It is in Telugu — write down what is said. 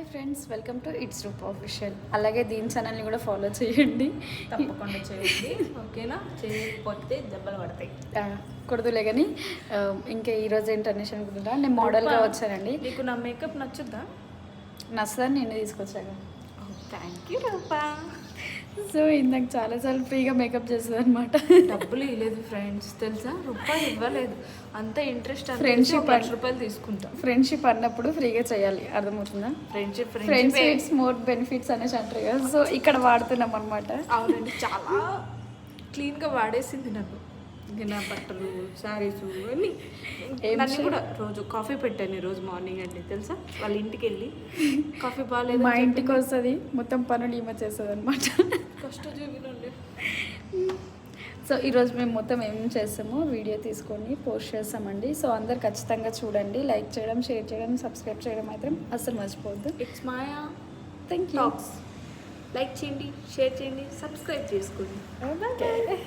Hi friends, welcome to it's Roop official. అలాగే దీని ఛానల్ని కూడా ఫాలో చేయండి, తప్పకుండా చేయండి. ఓకేనా? చేయకపోతే దెబ్బలు పడతాయి. కొడుతులే కానీ ఇంకా ఈరోజు ఏంటనేసి అనుకుంటున్నా, నేను మోడల్గా వచ్చానండి. నీకు నా మేకప్ నచ్చుద్దా? నచ్చదని నేను తీసుకొచ్చాను. Thank you Roopa. సో ఇందాక చాలాసార్లు ఫ్రీగా మేకప్ చేస్తుంది అనమాట. డబ్బులు ఇవ్వలేదు ఫ్రెండ్స్, తెలుసా? రూపాయి ఇవ్వలేదు. అంత ఇంట్రెస్ట్. ఫ్రెండ్షిప్ రూపాయలు తీసుకుంటా. ఫ్రెండ్షిప్ అన్నప్పుడు ఫ్రీగా చేయాలి, అర్థమవుతుందా? ఫ్రెండ్స్ ఇట్స్ మోర్ బెనిఫిట్స్ అనేసి అంటారు కదా, సో ఇక్కడ వాడుతున్నాం అనమాట. అవునండి, చాలా క్లీన్గా వాడేసింది నాకు. నా బట్టలు, శారీస్ అన్నీ. నన్ను కూడా రోజు కాఫీ పెట్టాను ఈరోజు మార్నింగ్ అండి, తెలుసా? వాళ్ళ ఇంటికి వెళ్ళి కాఫీ బాగాలేదు, మా ఇంటికి వస్తుంది, మొత్తం పనులు ఈమె చేస్తుంది అనమాట. కష్టజీవినండి. సో ఈరోజు మేము మొత్తం ఏం చేస్తామో వీడియో తీసుకొని పోస్ట్ చేస్తామండి. సో అందరు ఖచ్చితంగా చూడండి, లైక్ చేయడం, షేర్ చేయడం, సబ్స్క్రైబ్ చేయడం మాత్రం అస్సలు మర్చిపోవద్దు. It's Maya thank you. Like చేయండి, షేర్ చేయండి, సబ్స్క్రైబ్ చేసుకోండి. ఓకే.